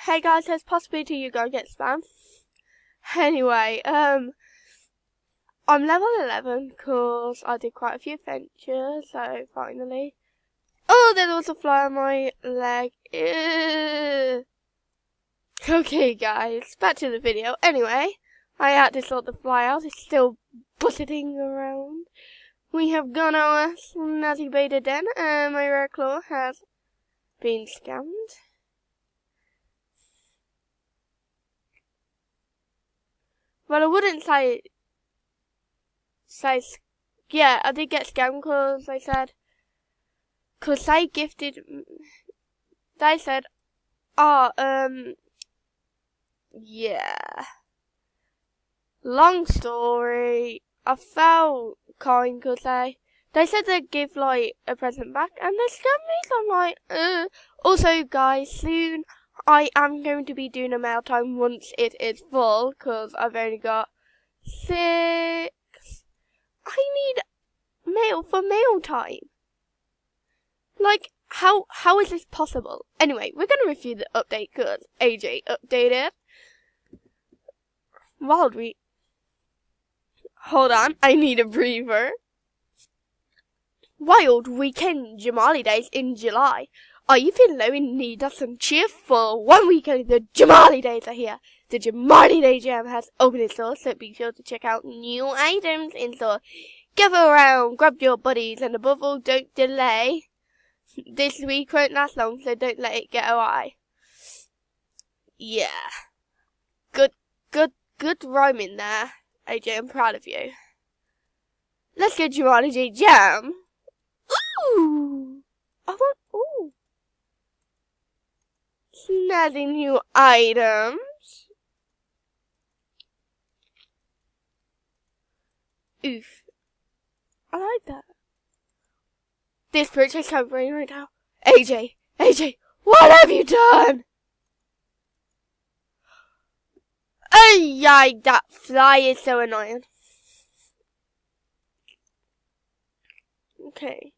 Hey guys, there's possibility you go get spam. Anyway, I'm level 11 because I did quite a few adventures, so finally. Oh, there's also a fly on my leg. Ew. Okay guys, back to the video. Anyway, I had to sort the fly out. It's still buzzing around. We have gone our snazzy beta den, and my rare claw has been scammed. Well, I wouldn't say, yeah, I did get scammed because they said, because they said, yeah. Long story, I felt kind because they said they'd give, like, a present back, and they scammed me, so I'm like, Also, guys, soon I am going to be doing a mail time once it is full, because I've only got 6. I need mail for mail time. Like, how is this possible? Anyway, we're going to review the update, because AJ updated. Hold on, I need a breather. Wild weekend Jamaalidays in July. Are you feeling low in need of some cheerful 1 week ago? The Jamaalidays are here. The Jamaaliday Jam has opened its doors, so be sure to check out new items in store. Gather around, grab your buddies, and above all, don't delay. This week won't last long, so don't let it get away. Yeah. Good rhyming there, AJ. I'm proud of you. Let's go Jamaaliday Jam. Ooh! Ooh. Snazzy new items. Oof. I like that. This bridge is covering right now. AJ, what have you done? Ay, that fly is so annoying. Okay.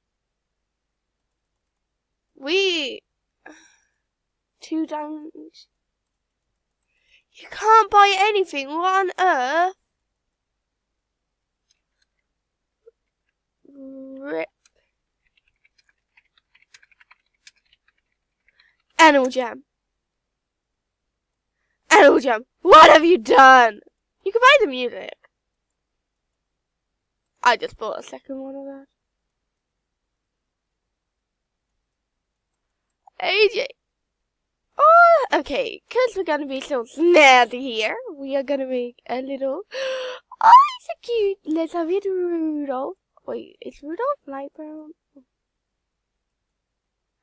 2 diamonds. You can't buy anything. What on earth? Rip. Animal Jam. What have you done? You can buy the music. I just bought a second one of that. AJ. Oh, okay. Because we're going to be so snazzy here, we are going to make a little... Oh, he's so cute. Let's have it, Rudolph. Wait, is Rudolph light brown?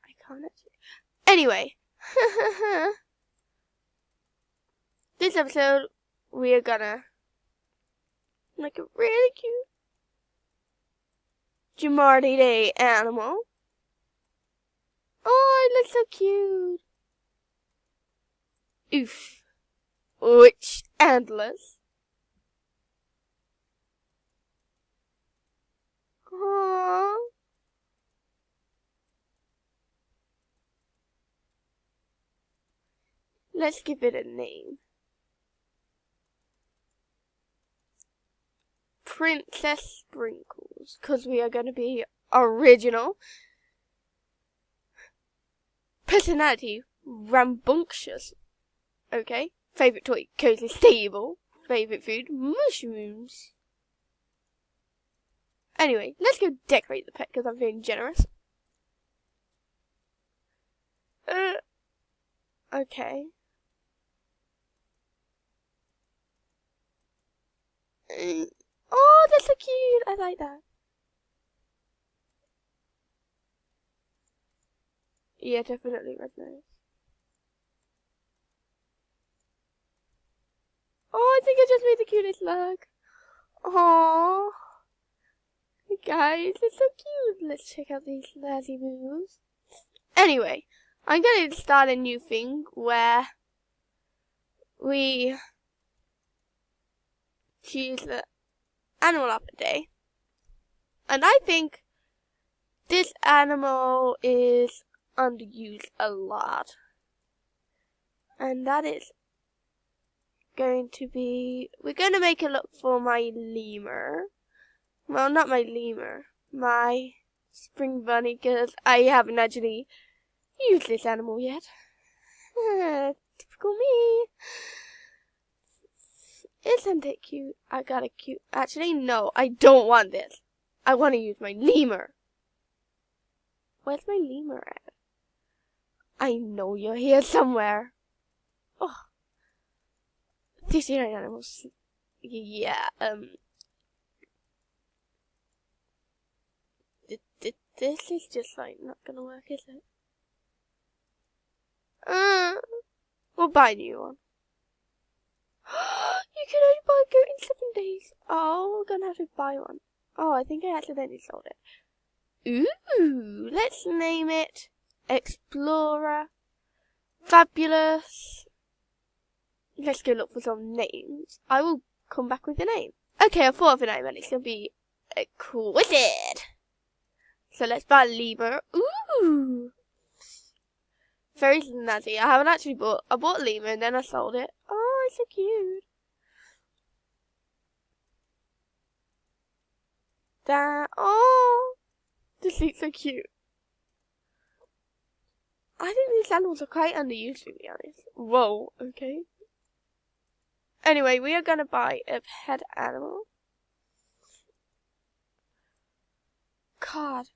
I can't actually... Anyway. This episode, we are gonna make a really cute Jamaaliday animal. Oh, it looks so cute. Oof. Witch antlers. Aww. Let's give it a name. Princess Sprinkles, because we are going to be original. Personality, rambunctious. Okay. Favorite toy, cozy stable. Favorite food, mushrooms. Anyway, let's go decorate the pet because I'm feeling generous. Okay. Oh, that's so cute. I like that. Yeah, definitely red nose. Oh, I think I just made the cutest look. Aww. Guys, it's so cute. Let's check out these snazzy moves. Anyway, I'm going to start a new thing where we choose the animal of the day. And I think this animal is underused a lot. And that is going to be... We're going to make a look for my lemur. Well, not my lemur. My spring bunny, because I haven't actually used this animal yet. Typical me. Isn't it cute? I got a cute... Actually, no, I don't want this. I want to use my lemur. Where's my lemur at? I know you're here somewhere. Oh. These are animals. Yeah, this is just like not gonna work, is it? We'll buy a new one. You can only buy a goat in 7 days. Oh, we're gonna have to buy one. Oh, I think I accidentally sold it. Ooh, let's name it Explorer. Fabulous. Let's go look for some names. I will come back with a name. Okay, I thought of a name and it's gonna be Exquisite. So let's buy a lemur. Ooh. Very snazzy. I haven't actually bought... I bought a lemur and then I sold it. Oh, it's so cute. Oh, this looks so cute. I think these animals are quite underused, to be honest. Whoa, okay. Anyway, we are going to buy a pet animal. God.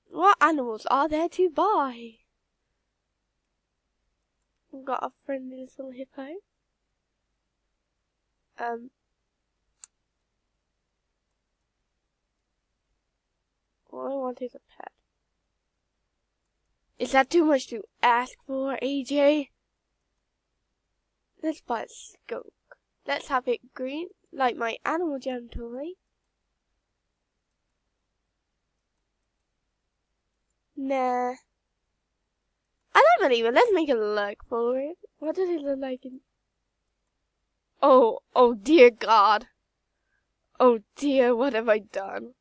What animals are there to buy? We've got a friendly little hippo. All I want is a pet. Is that too much to ask for, AJ? Let's buy a skunk. Let's have it green, like my animal jam toy. Nah. I like my lemur. Let's make a look for it. What does it look like? Oh dear God. Oh dear, what have I done?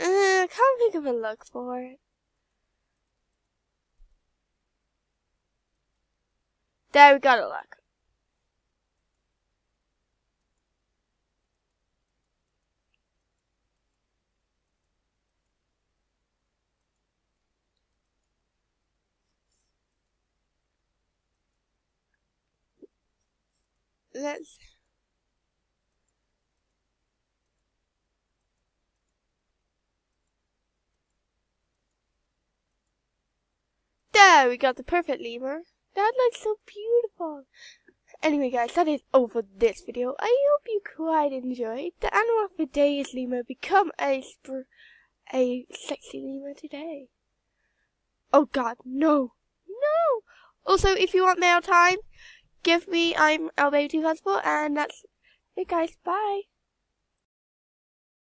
I can't think of a look for it. There, we got a look. Let's... There, we got the perfect lemur. That looks so beautiful. Anyway, guys, that is all for this video. I hope you quite enjoyed. The animal of the day is lemur. Become a sexy lemur today. Oh God, no. No. Also, if you want mail time, give me, I'm Albaby2 Passport, and that's it, guys. Bye.